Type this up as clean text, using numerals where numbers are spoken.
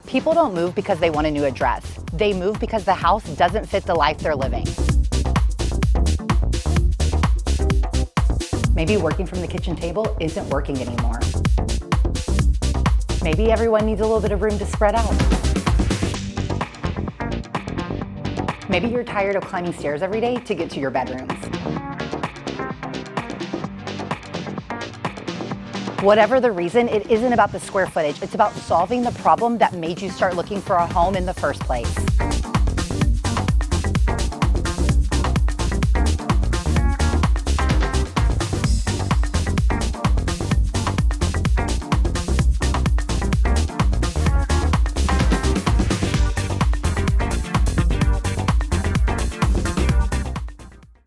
People don't move because they want a new address. They move because the house doesn't fit the life they're living. Maybe working from the kitchen table isn't working anymore. Maybe everyone needs a little bit of room to spread out. Maybe you're tired of climbing stairs every day to get to your bedrooms. Whatever the reason, it isn't about the square footage. It's about solving the problem that made you start looking for a home in the first place.